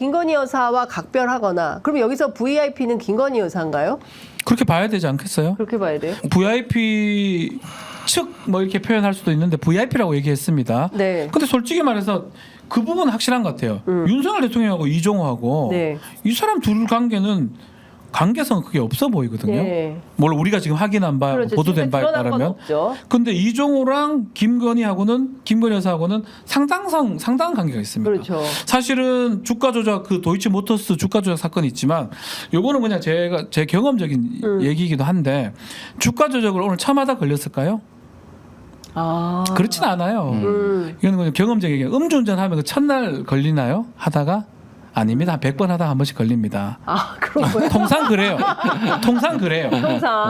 김건희 여사와 각별하거나 그럼 여기서 VIP는 김건희 여사인가요? 그렇게 봐야 되지 않겠어요? 그렇게 봐야 돼요? VIP 측 뭐 이렇게 표현할 수도 있는데 VIP라고 얘기했습니다. 네. 근데 솔직히 말해서 그 부분은 확실한 것 같아요. 윤석열 대통령하고 이종호하고 네. 이 사람 둘 관계는 관계성 그게 없어 보이거든요. 네. 물론 우리가 지금 확인한 바 그렇죠. 보도된 바에 드러난 건 따르면. 없죠. 근데 이종호랑 김건희 여사하고는 상당한 관계가 있습니다. 그렇죠. 사실은 주가 조작 그 도이치모터스 주가 조작 사건이 있지만 요거는 그냥 제 경험적인 얘기이기도 한데 주가 조작을 오늘 처음 하다 걸렸을까요? 아. 그렇진 않아요. 이거는 그냥 경험적인 얘기예요. 음주운전하면 그 첫날 걸리나요? 하다가 아닙니다. 한 100번 하다 한 번씩 걸립니다. 아, 그런 거예요? 통상 그래요. 통상 그래요.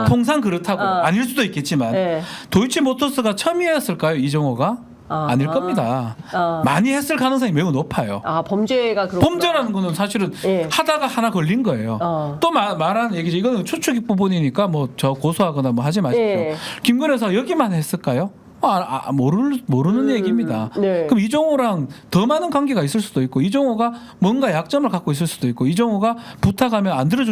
통상. 그렇다고. 아닐 수도 있겠지만 네. 도이치모터스가 처음이었을까요? 이종호가? 아닐 겁니다. 많이 했을 가능성이 매우 높아요. 아, 범죄가 그렇구나. 범죄라는 거는 사실은 예. 하다가 하나 걸린 거예요. 또 말하는 얘기죠. 이거는 추측 부분이니까 뭐 저 고소하거나 뭐 하지 마십시오. 예. 김건희 여사 여기만 했을까요? 모르는 얘기입니다. 네. 그럼 이종호랑 더 많은 관계가 있을 수도 있고 이종호가 뭔가 약점을 갖고 있을 수도 있고 이종호가 부탁하면 안 들을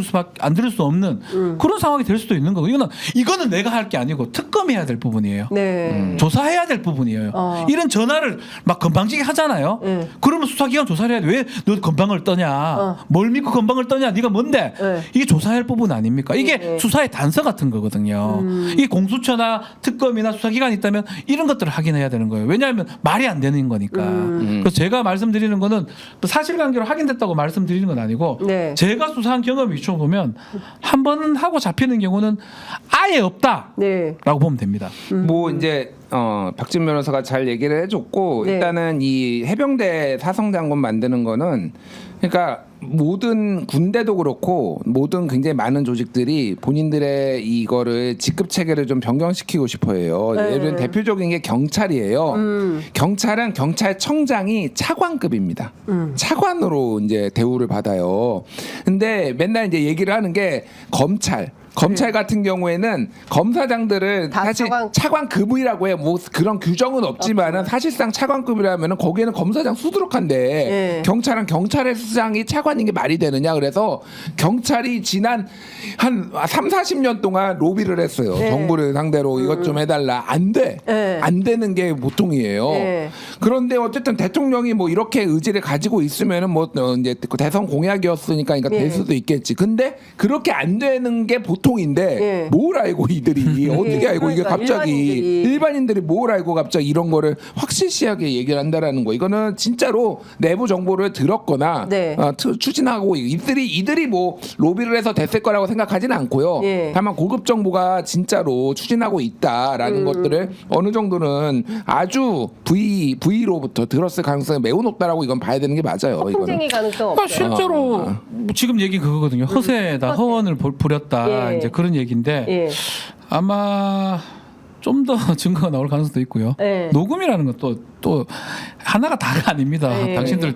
수 없는 그런 상황이 될 수도 있는 거고 이거는 내가 할 게 아니고 특검이 해야 될 부분이에요. 네. 조사해야 될 부분이에요. 이런 전화를 막 건방지게 하잖아요. 그러면 수사기관 조사를 해야 돼. 왜 너 건방을 떠냐? 뭘 믿고 건방을 떠냐? 네가 뭔데? 이게 조사할 부분 아닙니까? 이게 수사의 단서 같은 거거든요. 이 공수처나 특검이나 수사기관이 있다면 이런 것들을 확인해야 되는 거예요. 왜냐하면 말이 안 되는 거니까. 그래서 제가 말씀드리는 거는 사실관계로 확인됐다고 말씀드리는 건 아니고 네. 제가 수사한 경험을 비춰 보면 한 번 하고 잡히는 경우는 아예 없다라고 네. 보면 됩니다. 뭐 이제 박진 변호사가 잘 얘기를 해줬고 네. 일단은 이 해병대 사성장군 만드는 거는 그러니까 모든 군대도 그렇고 모든 굉장히 많은 조직들이 본인들의 이거를 직급 체계를 좀 변경시키고 싶어해요. 네. 예를 들면 대표적인 게 경찰이에요. 경찰은 경찰청장이 차관급입니다. 차관으로 이제 대우를 받아요. 근데 맨날 이제 얘기를 하는 게 검찰 같은 경우에는 검사장들을 다 사실 차관급이라고 해요. 뭐 그런 규정은 없지만은 사실상 차관급이라면은 거기에는 검사장 수두룩한데 네. 경찰은 경찰의 수장이 차관인 게 말이 되느냐. 그래서 경찰이 지난 한 30-40년 동안 로비를 했어요. 네. 정부를 상대로 이것 좀 해달라. 안 돼. 네. 안 되는 게 보통이에요. 네. 그런데 어쨌든 대통령이 뭐 이렇게 의지를 가지고 있으면은 뭐 이제 대선 공약이었으니까 그러니까 될 네. 수도 있겠지. 근데 그렇게 안 되는 게 보통인데 네. 뭘 알고 이들이 어떻게 알고 이게 그러니까 갑자기 일반인들이 뭘 알고 갑자기 이런 거를 확실시하게 얘기를 한다라는 거. 이거는 진짜로 내부 정보를 들었거나 네. 추진하고 이들이 뭐 로비를 해서 됐을 거라고 생각하지는 않고요. 네. 다만 고급 정보가 진짜로 추진하고 있다라는 것들을 어느 정도는 아주 V로부터 들었을 가능성이 매우 높다라고 이건 봐야 되는 게 맞아요. 폭풍쟁이 가능성 그러니까 없어요. 실제로 지금 얘기 그거거든요. 허세에다 허언을 부렸다. 예. 이제 그런 얘기인데 예. 아마 좀 더 증거가 나올 가능성도 있고요. 네. 녹음이라는 건 또 하나가 다가 아닙니다. 네. 당신들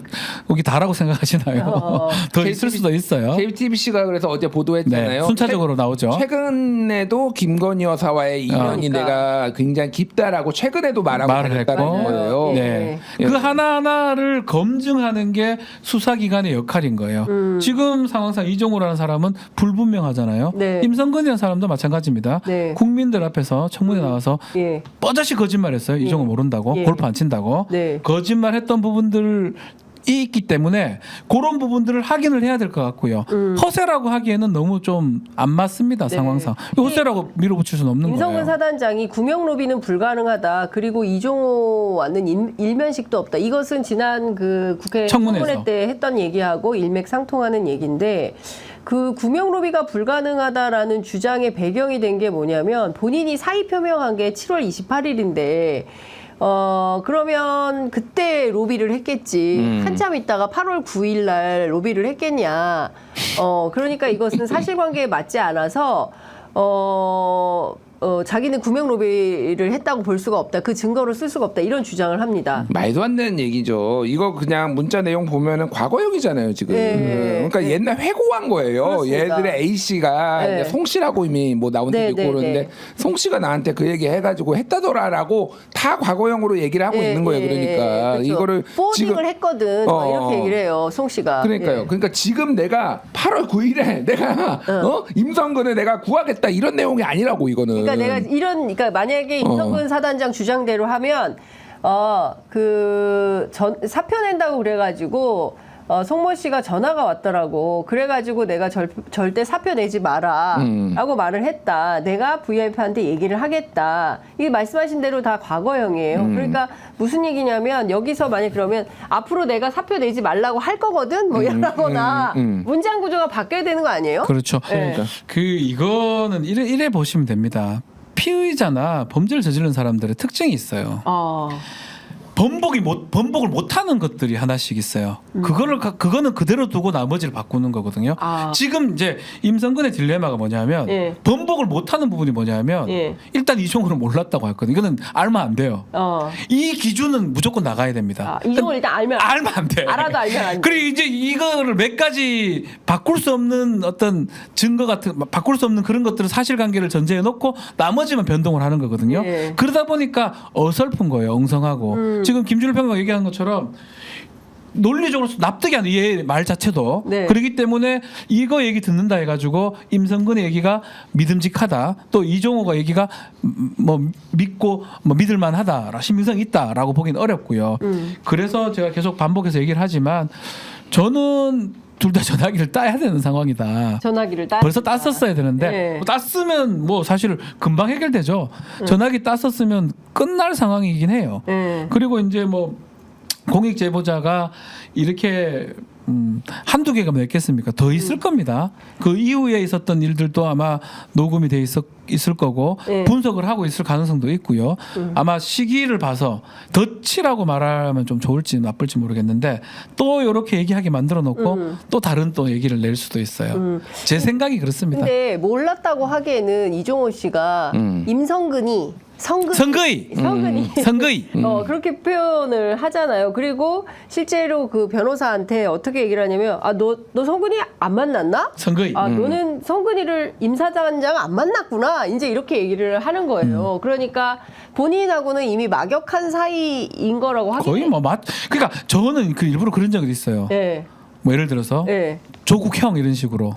여기 다라고 생각하시나요? 더 있을 수도 있어요. KTBC가 그래서 어제 보도했잖아요. 네, 순차적으로 나오죠. 최근에도 김건희 여사와의 인연이 그러니까. 내가 굉장히 깊다라고 최근에도 말하고 말을 있다는 했고. 거예요. 네. 예. 그 하나하나를 검증하는 게 수사기관의 역할인 거예요. 지금 상황상 이종호라는 사람은 불분명하잖아요. 네. 임성근이라는 사람도 마찬가지입니다. 네. 국민들 앞에서 청문회 나와서 예. 뻔뻔히 거짓말했어요. 이종호 모른다고. 예. 골프 안 친다고. 네. 거짓말했던 부분들이 있기 때문에 그런 부분들을 확인을 해야 될 것 같고요. 허세라고 하기에는 너무 좀 안 맞습니다. 네. 상황상. 허세라고 밀어붙일 수는 없는 임성근 거예요. 사단장이 구명 로비는 불가능하다. 그리고 이종호와는 일면식도 없다. 이것은 지난 그 국회 청문회에서. 청문회 때 했던 얘기하고 일맥상통하는 얘기인데 그 구명 로비가 불가능하다라는 주장의 배경이 된 게 뭐냐면 본인이 사의 표명한 게 7월 28일인데 그러면 그때 로비를 했겠지. 한참 있다가 8월 9일 날 로비를 했겠냐. 그러니까 이것은 사실관계에 맞지 않아서 자기는 구명 로비를 했다고 볼 수가 없다. 그 증거를 쓸 수가 없다. 이런 주장을 합니다. 말도 안 되는 얘기죠. 이거 그냥 문자 내용 보면은 과거형이잖아요, 지금. 그러니까 옛날 회고한 거예요. 그렇습니다. 얘들의 A 씨가 네. 이제 송 씨라고 이미 뭐 나온 적이 있고 그러는데 송 씨가 나한테 그 얘기 해가지고 했다더라라고 다 과거형으로 얘기를 하고 있는 거예요. 그러니까 그렇죠. 이거를 포딩을 했거든. 막 어, 이렇게 얘기를 해요, 송 씨가. 그러니까요. 예. 그러니까 지금 내가 8월 9일에 내가 임성근을 내가 구하겠다 이런 내용이 아니라고 이거는. 그러니까 내가 그러니까 만약에 임성근 사단장 주장대로 하면 사표 낸다고 그래가지고 송모 씨가 전화가 왔더라고. 그래가지고 내가 절대 사표 내지 마라라고 말을 했다. 내가 VIP한테 얘기를 하겠다. 이게 말씀하신 대로 다 과거형이에요. 그러니까 무슨 얘기냐면 여기서 만약 그러면 앞으로 내가 사표 내지 말라고 할 거거든. 뭐 이러거나 문장 구조가 바뀌어야 되는 거 아니에요? 그렇죠. 그러니까. 이거는 이래 보시면 됩니다. 피의자나 범죄를 저지른 사람들의 특징이 있어요. 번복을 못하는 것들이 하나씩 있어요. 그거는 그대로 두고 나머지를 바꾸는 거거든요. 지금 이제 임성근의 딜레마가 뭐냐면 예. 번복을 못하는 부분이 뭐냐면 예. 일단 이종호를 몰랐다고 했거든요. 이거는 알면 안 돼요. 이 기준은 무조건 나가야 됩니다. 이종을 일단 알면 안 돼. 알아도 알면 안 돼. 그리고 이제 이거를 몇 가지 바꿀 수 없는 어떤 증거 같은 바꿀 수 없는 그런 것들을 사실관계를 전제해 놓고 나머지만 변동을 하는 거거든요. 예. 그러다 보니까 어설픈 거예요. 엉성하고. 지금 김준일 평론가 얘기한 것처럼 논리적으로 납득이 안 돼. 얘 말 자체도. 네. 그렇기 때문에 이거 얘기 듣는다 해가지고 임성근의 얘기가 믿음직하다. 또 이종호가 얘기가 뭐 믿고 뭐 믿을만하다. 신빙성이 있다라고 보기는 어렵고요. 그래서 제가 계속 반복해서 얘기를 하지만 저는 둘 다 전화기를 따야 되는 상황이다. 전화기를 벌써 땄었어야 되는데 네. 뭐 땄으면 뭐 사실 금방 해결되죠. 전화기 땄었으면 끝날 상황이긴 해요. 그리고 이제 뭐 공익 제보자가 이렇게 한두 개가 몇 겠습니까? 더 있을 겁니다. 그 이후에 있었던 일들도 아마 녹음이 돼 있을 거고 네. 분석을 하고 있을 가능성도 있고요. 아마 시기를 봐서 덫이라고 말하면 좀 좋을지 나쁠지 모르겠는데 또 이렇게 얘기하게 만들어 놓고 또 다른 또 얘기를 낼 수도 있어요. 제 생각이 그렇습니다. 근데 몰랐다고 하기에는 이종호 씨가 임성근이 선거의 그렇게 표현을 하잖아요. 그리고 실제로 그 변호사한테 어떻게 얘기를 하냐면 너 성근이 안 만났나? 선거의 너는 성근이를 임사단장 안 만났구나. 이제 이렇게 얘기를 하는 거예요. 그러니까 본인하고는 이미 막역한 사이인 거라고 하긴 거의 뭐 그러니까 저는 그 일부러 그런 적이 있어요. 네. 뭐 예를 들어서 네. 조국형 이런 식으로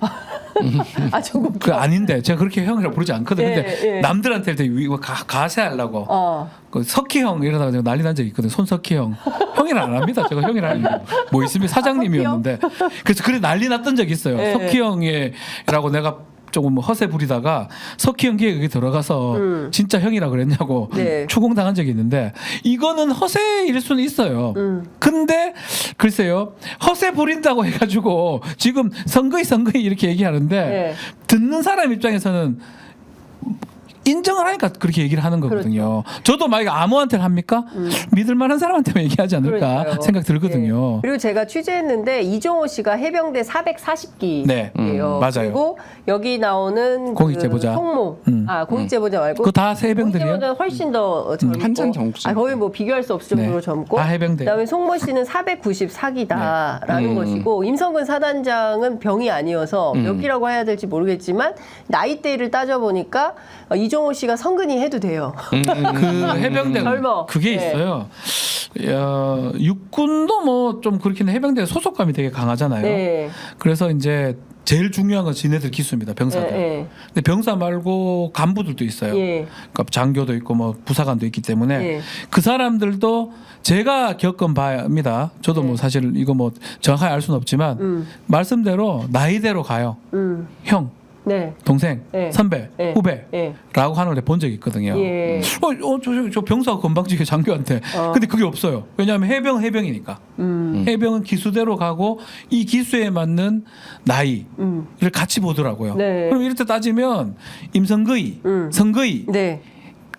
조금 그 아닌데 제가 그렇게 형이라고 부르지 않거든요. 근데 예. 남들한테 가세하려고 그 석희 형 이러다가 제가 난리 난 적이 있거든요. 손석희 형 형이라 안 합니다. 제가 형이라 뭐 있으면 사장님이었는데 그래서 그래 난리 났던 적이 있어요. 예. 석희 형이라고 내가 조금 허세 부리다가 석희 형 기획에 들어가서 진짜 형이라 그랬냐고 네. 추궁당한 적이 있는데 이거는 허세일 수는 있어요. 근데 글쎄요 허세 부린다고 해가지고 지금 선거이 이렇게 얘기하는데 네. 듣는 사람 입장에서는 인정을 하니까 그렇게 얘기를 하는 거거든요. 저도 만약에 아무한테 합니까? 믿을 만한 사람한테만 얘기하지 않을까 그러니까요. 생각 들거든요. 네. 그리고 제가 취재했는데 이종호 씨가 해병대 440기예요. 네, 맞아요. 그리고 여기 나오는 공익제보자. 송모, 공익제보자 말고 그거 다 해병들이에요? 공익제보자는 훨씬 더 젊고 한참 젊지. 거의 뭐 비교할 수 없을 정도로 네. 젊고 다 해병대. 그다음에 송모 씨는 494기다라는 것이고 임성근 사단장은 병이 아니어서 몇 기라고 해야 될지 모르겠지만 나이대를 따져보니까 이종호 씨가 성근이 해도 돼요. 그 해병대 젊어. 그게 네. 있어요. 육군도 뭐 좀 그렇긴 해. 해병대 소속감이 되게 강하잖아요. 네. 그래서 이제 제일 중요한 건 지네들 기수입니다. 병사들. 네. 근데 병사 말고 간부들도 있어요. 예. 그러니까 장교도 있고 뭐 부사관도 있기 때문에 예. 그 사람들도 제가 겪은 바입니다. 저도 뭐 사실 이거 뭐 정확하게 알 수는 없지만 말씀대로 나이대로 가요. 형, 네. 동생, 예. 선배, 예. 후배라고 예. 하는 걸 본 적이 있거든요. 예. 저 병사 건방지게 장교한테. 근데 그게 없어요. 왜냐하면 해병이니까. 해병은 기수대로 가고 이 기수에 맞는 나이를 같이 보더라고요. 네. 그럼 이럴 때 따지면 임선거의, 선거의 네.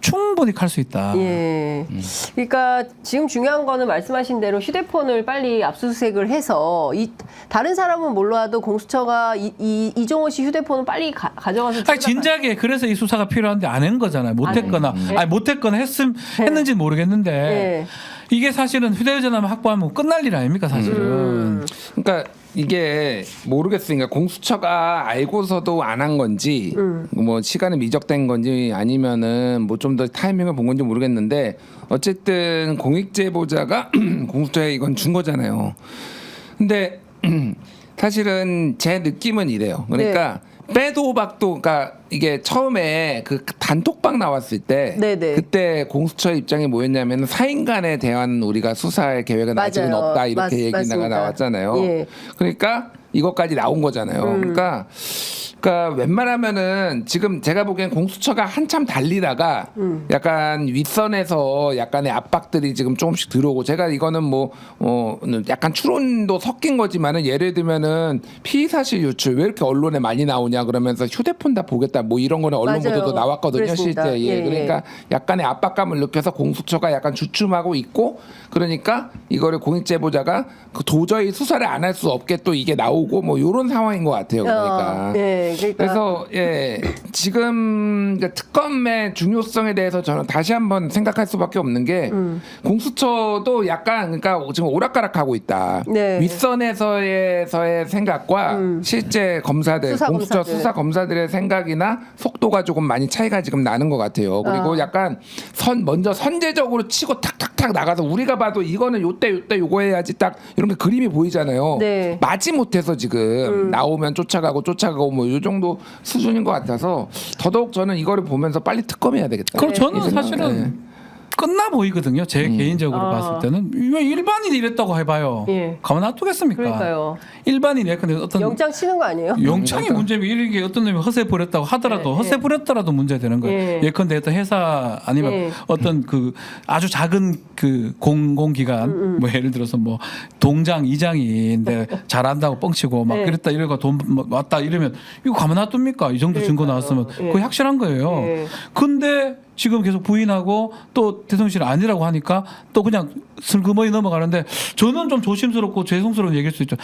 충분히 칼 수 있다. 예. 그러니까 지금 중요한 거는 말씀하신 대로 휴대폰을 빨리 압수수색을 해서 다른 사람은 몰라도 공수처가 이종호 씨 휴대폰은 빨리 가져가서 아니 진작에 그래서 이 수사가 필요한데 안 한 거잖아요. 못했거나 아니 못했거나 했는지는 모르겠는데 예. 이게 사실은 휴대전화만 확보하면 끝날 일 아닙니까 사실은. 그러니까 이게 모르겠으니까 공수처가 알고서도 안 한 건지 뭐 시간이 미적된 건지 아니면은 뭐 좀 더 타이밍을 본 건지 모르겠는데 어쨌든 공익제보자가 공수처에 이건 준 거잖아요. 근데 사실은 제 느낌은 이래요. 그러니까 빼도 박도 그러니까 이게 처음에 그 단톡방 나왔을 때 네네. 그때 공수처 입장이 뭐였냐면 사인간에 대한 우리가 수사할 계획은 맞아요. 아직은 없다 이렇게 얘기가 맞습니다. 나왔잖아요. 예. 그러니까 이것까지 나온 거잖아요. 그러니까 웬만하면은 지금 제가 보기엔 공수처가 한참 달리다가 약간 윗선에서 약간의 압박들이 지금 조금씩 들어오고 제가 이거는 뭐 약간 추론도 섞인 거지만은 예를 들면은 피의 사실 유출 왜 이렇게 언론에 많이 나오냐 그러면서 휴대폰 다 보겠다 뭐 이런 거는 언론 맞아요. 보도도 나왔거든요. 그렇습니다. 실제 예, 그러니까 약간의 압박감을 느껴서 공수처가 약간 주춤하고 있고 그러니까 이거를 공익제보자가 도저히 수사를 안 할 수 없게 또 이게 나오고 뭐 이런 상황인 것 같아요. 그러니까. 그러니까. 그래서 지금 특검의 중요성에 대해서 저는 다시 한번 생각할 수밖에 없는 게 공수처도 약간 그러니까 지금 오락가락하고 있다. 네. 윗선에서의 생각과 실제 검사들, 공수처 수사 검사들의 생각이나 속도가 조금 많이 차이가 지금 나는 것 같아요. 그리고 약간 먼저 선제적으로 치고 탁탁탁 나가서 우리가 봐도 이거는 요때 요거 해야지 딱 이런 게 그림이 보이잖아요. 네. 마지 못해서 지금 나오면 쫓아가고 뭐 요 정도 수준인 것 같아서 더더욱 저는 이거를 보면서 빨리 특검해야 되겠다. 그럼 저는 이 생각- 사실은 끝나 보이거든요. 제 개인적으로 봤을 때는 왜 일반인이 이랬다고 해봐요. 예. 가만 놔두겠습니까? 그러니까요. 일반인이 근데 어떤 영장 치는 거 아니에요? 영창이 문제면 이렇게 어떤 놈이 허세 부렸다고 하더라도 허세 부렸더라도 문제 되는 거예요. 예컨대 어떤 회사 아니면 어떤 그 아주 작은 그 공공기관 뭐 예를 들어서 뭐 동장 이장인데 잘한다고 뻥치고 막 그랬다 이러고 돈 왔다 이러면 이거 가만 놔둡니까? 이 정도 증거 나왔으면 거의 확실한 거예요. 근데 지금 계속 부인하고 또 대통령실이 아니라고 하니까 또 그냥 슬그머니 넘어가는데 저는 좀 조심스럽고 죄송스러운 얘기일 수 있죠.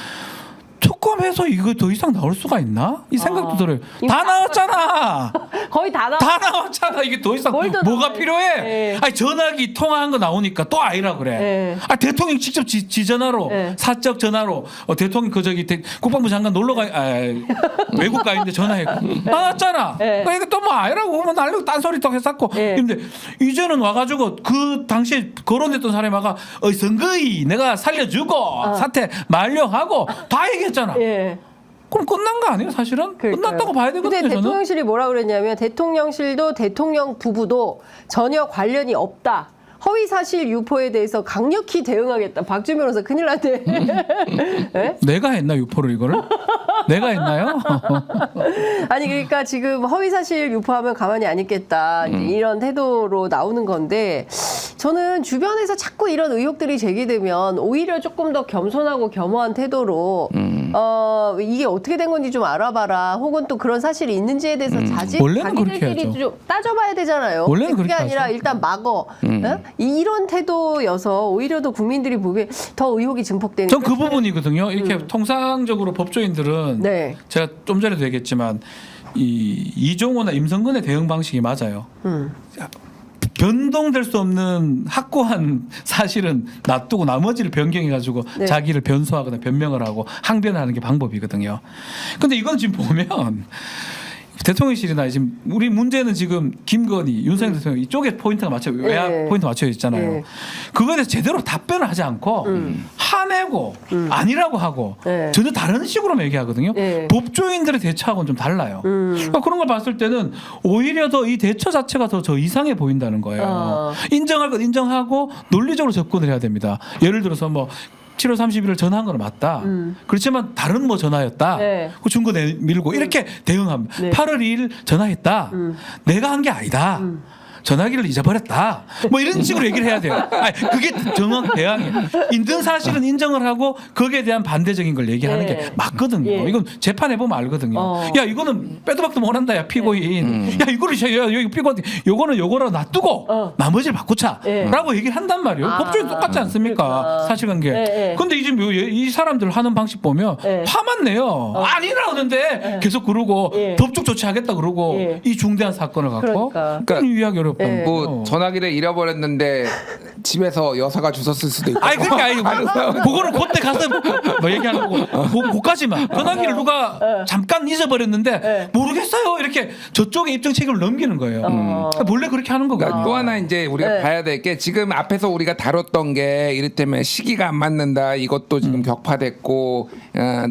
특검해서 이거 더 이상 나올 수가 있나? 이 생각도 들어요. 다 나왔잖아. 거의 다 다 나왔잖아. 이게 더 이상 뭘 더 뭐가 나와요? 필요해? 네. 아니 전화기 통화한 거 나오니까 또 아니라 그래. 네. 아 대통령 직접 지 전화로 네. 사적 전화로 대통령 국방부 장관 놀러 가 외국 가 있는데 전화했고 나왔잖아. 네. 그러니까 또 뭐 아니라고 뭐 날리고 딴소리 또 했었고. 네. 근데 이제는 와가지고 그 당시에 거론됐던 사람아가 선거의 내가 살려주고 사태 만료하고 다 얘기했잖아. 예. 그럼 끝난 거 아니에요, 사실은? 그러니까요. 끝났다고 봐야 근데 되거든요, 저는. 대통령실이 뭐라 그랬냐면 대통령실도 대통령 부부도 전혀 관련이 없다. 허위 사실 유포에 대해서 강력히 대응하겠다. 박준 변호사 큰일 났네. 네? 내가 했나 유포를 이거를? 내가 했나요? 아니 그러니까 지금 허위 사실 유포하면 가만히 안 있겠다. 이제 이런 태도로 나오는 건데 저는 주변에서 자꾸 이런 의혹들이 제기되면 오히려 조금 더 겸손하고 겸허한 태도로 이게 어떻게 된 건지 좀 알아봐라. 혹은 또 그런 사실이 있는지에 대해서 원래는 그렇게 자기들끼리 해야죠. 좀 따져봐야 되잖아요. 원래는 그게 그렇게 아니라 하죠. 일단 막어. 이런 태도여서 오히려 더 국민들이 보기에 더 의혹이 증폭되는. 전 그 부분이거든요. 이렇게 통상적으로 법조인들은 네. 제가 좀 전에도 얘기했지만 이종호나 임성근의 대응 방식이 맞아요. 변동될 수 없는 확고한 사실은 놔두고 나머지를 변경해가지고 네. 자기를 변소하거나 변명을 하고 항변하는 게 방법이거든요. 근데 이건 지금 보면 대통령실이나 지금 우리 문제는 지금 김건희, 윤석열 대통령 이쪽에 포인트가 외야 포인트 맞춰져 있잖아요. 네. 그거에 대해서 제대로 답변을 하지 않고 화내고 아니라고 하고 네. 전혀 다른 식으로 얘기하거든요. 네. 법조인들의 대처하고는 좀 달라요. 그러니까 그런 걸 봤을 때는 오히려 더 이 대처 자체가 더 저 이상해 보인다는 거예요. 인정할 것 인정하고 논리적으로 접근을 해야 됩니다. 예를 들어서 뭐 7월 31일 전화한 건 맞다. 그렇지만 다른 뭐 전화였다. 네. 그 증거 밀고 이렇게 대응합니다. 네. 8월 2일 전화했다. 내가 한 게 아니다. 전화기를 잊어버렸다. 뭐 이런 식으로 얘기를 해야 돼요. 아니, 그게 정확 대항이에요. 있는 사실은 인정을 하고 거기에 대한 반대적인 걸 얘기하는 게 맞거든요. 이건 재판해 보면 알거든요. 야 이거는 빼도 박도 못한다. 야 피고인. 야 이거를 야 여기 피고인. 요거는 요거로 놔두고 나머지를 바꾸자라고 얘기를 한단 말이에요. 법조인 똑같지 않습니까? 그러니까. 사실관계. 근데 이제 이 사람들 하는 방식 보면 화만 내요. 아니라는데 계속 그러고 법적 조치하겠다 그러고 이 중대한 사건을 갖고 그러니까. 이해하기 어렵다. 뭐 전화기를 잃어버렸는데 집에서 여사가 주웠을 수도 있고. 아니 그러니까 그거는 그때 가서 뭐 얘기하는 거고 그까지만 전화기를 누가 잠깐 잊어버렸는데 모르겠어요 이렇게 저쪽에 입증 책임을 넘기는 거예요. 원래 그렇게 하는 거거든요. 그러니까 또 하나 이제 우리가 봐야 될 게 지금 앞에서 우리가 다뤘던 게 이를테면 시기가 안 맞는다 이것도 지금 격파됐고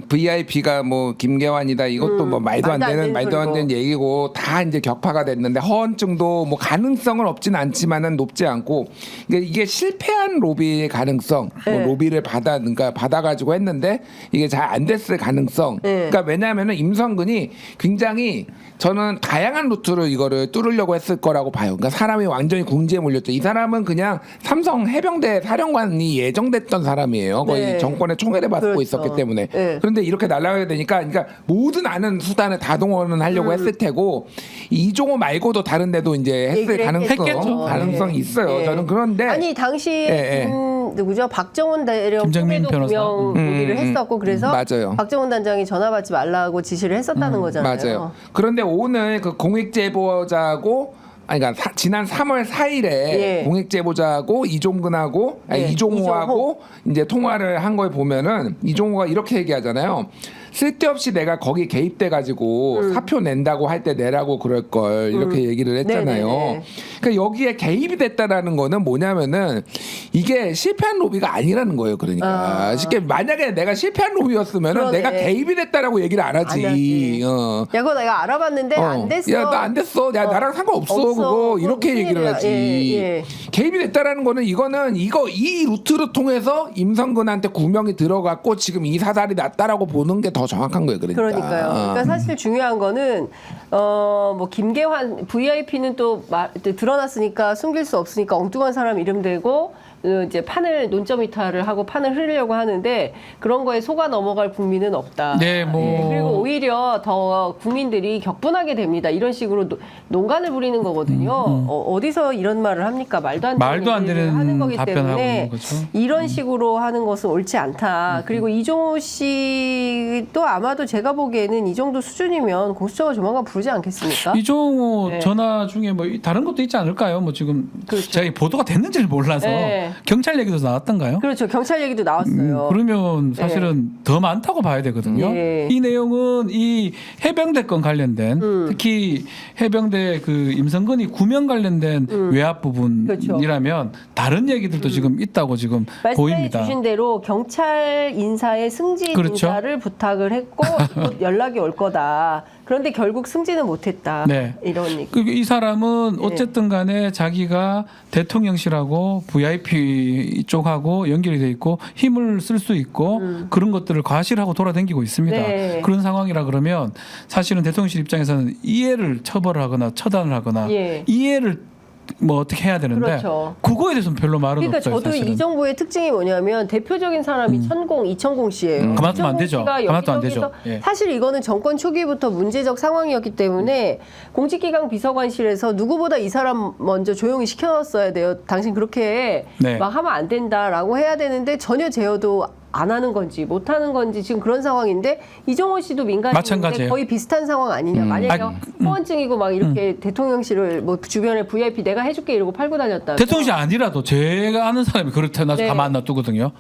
VIP가 뭐 김계환이다 이것도 뭐 말도 안 되는 얘기고 다 이제 격파가 됐는데 허언증도 뭐 가능성은 없진 않지만은 높지 않고 이게 실패한 로비의 가능성 뭐 로비를 받아가지고 했는데 이게 잘 안 됐을 가능성 그러니까 왜냐하면은 임성근이 굉장히 저는 다양한 루트로 이거를 뚫으려고 했을 거라고 봐요. 그러니까 사람이 완전히 궁지에 몰렸죠. 이 사람은 그냥 삼성 해병대 사령관이 예정됐던 사람이에요. 거의 정권의 총애를 받고 있었기 때문에. 그런데 이렇게 날아가게 되니까 그러니까 모든 아는 수단을 다 동원을 하려고 했을 테고 이종호 말고도 다른 데도 이제 했을 가능성이 있어요. 저는 그런데 아니 당시 누구죠? 박정훈 대령 김정민 변호사 얘기를 했었고 그래서 맞아요. 박정훈 단장이 전화 받지 말라고 지시를 했었다는 거잖아요. 맞아요. 그런데 오늘 그 공익제보자고 그러니까 지난 3월 4일에 공익제보자하고 이종호하고 이제 통화를 한 걸 보면은 이종호가 이렇게 얘기하잖아요. 쓸데없이 내가 거기 개입돼 가지고 사표 낸다고 할 때 내라고 그럴 걸 이렇게 얘기를 했잖아요. 그러니까 여기에 개입이 됐다라는 거는 뭐냐면은 이게 실패한 로비가 아니라는 거예요. 그러니까 쉽게 만약에 내가 실패한 로비였으면은 내가 개입이 됐다라고 얘기를 안 하지. 야 그거 내가 알아봤는데 안 됐어. 야 나 안 됐어. 야 나랑 상관없어. 그거 이렇게 얘기를 하지. 개입이 됐다라는 거는 이거는 이 루트를 통해서 임성근한테 구명이 들어갔고 지금 이 사달이 났다라고 보는 게 더 정확한 거예요. 그러니까요. 그러니까 사실 중요한 거는 뭐 김계환 VIP는 또 드러났으니까 숨길 수 없으니까 엉뚱한 사람 이름 대고 이제 논점 이탈을 하고 판을 흐리려고 하는데 그런 거에 속아 넘어갈 국민은 없다. 그리고 오히려 더 국민들이 격분하게 됩니다. 이런 식으로 논간을 부리는 거거든요. 어디서 이런 말을 합니까? 말도 안 되는 하는 거기 때문에 이런 식으로 하는 것은 옳지 않다. 그리고 이종호 씨도 아마도 제가 보기에는 이 정도 수준이면 공수처가 조만간 부르지 않겠습니까? 이종호 전화 중에 뭐 다른 것도 있지 않을까요? 뭐 지금 제가 보도가 됐는지를 몰라서 경찰 얘기도 나왔던가요? 그렇죠. 경찰 얘기도 나왔어요. 그러면 사실은 더 많다고 봐야 되거든요. 이 내용은 이 해병대 건 관련된 특히 해병대 그 임성근이 구명 관련된 외압 부분이라면 다른 얘기들도 지금 있다고 지금 보입니다. 말씀해 주신 대로 경찰 인사의 승진 인사를 부탁을 했고 곧 연락이 올 거다. 그런데 결국 승진은 못했다. 이런 얘기. 이 사람은 어쨌든 간에 자기가 대통령실하고 VIP 쪽하고 연결이 돼 있고 힘을 쓸 수 있고 그런 것들을 과실하고 돌아다니고 있습니다. 그런 상황이라 그러면 사실은 대통령실 입장에서는 이해를 처벌하거나 처단을 하거나 이해를 뭐 어떻게 해야 되는데 그거에 대해서는 별로 말은 그러니까 없어요. 저도 사실은. 이 정부의 특징이 뭐냐면 대표적인 사람이 이천공 씨예요. 가만두면 안 되죠. 가만두면 안 되죠. 사실 이거는 정권 초기부터 문제적 상황이었기 때문에 공직기강 비서관실에서 누구보다 이 사람 먼저 조용히 시켜놨어야 돼요. 당신 그렇게 막 하면 안 된다라고 해야 되는데 전혀 제어도 안 하는 건지 못 하는 건지 지금 그런 상황인데 이종호 씨도 민간인인데 거의 비슷한 상황 아니냐. 만약에 허언증이고 막 이렇게 대통령실을 뭐 주변에 VIP 내가 해줄게 이러고 팔고 다녔다. 대통령실 아니라도 제가 아는 사람이 그렇다 놔서 가만 안 놔두거든요.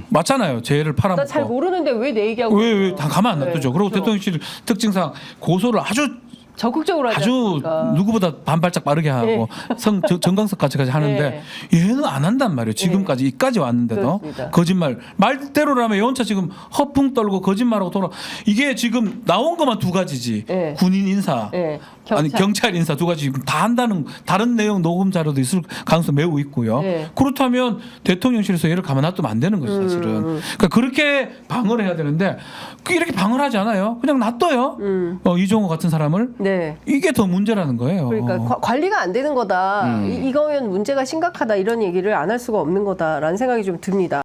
맞잖아요. 죄를 팔아먹고. 나 잘 모르는데 왜 내 얘기하고 왜 다 가만 안 놔두죠. 그리고 대통령실 특징상 고소를 아주 적극적으로 아주 누구보다 반발짝 빠르게 하고 정강석까지 하는데 얘는 안 한단 말이에요. 지금까지 이까지 왔는데도 거짓말 말대로라면 예원차 지금 허풍 떨고 거짓말하고 돌아 이게 지금 나온 것만 두 가지지 군인 인사 아니 경찰 인사 두 가지 다 한다는 다른 내용 녹음 자료도 있을 가능성 매우 있고요. 그렇다면 대통령실에서 얘를 가만 놔두면 안 되는 거죠 사실은. 그러니까 그렇게 방어를 해야 되는데 이렇게 방어를 하지 않아요. 그냥 놔둬요. 이종호 같은 사람을 네. 이게 더 문제라는 거예요. 그러니까 관리가 안 되는 거다. 이거면 문제가 심각하다 이런 얘기를 안 할 수가 없는 거다라는 생각이 좀 듭니다.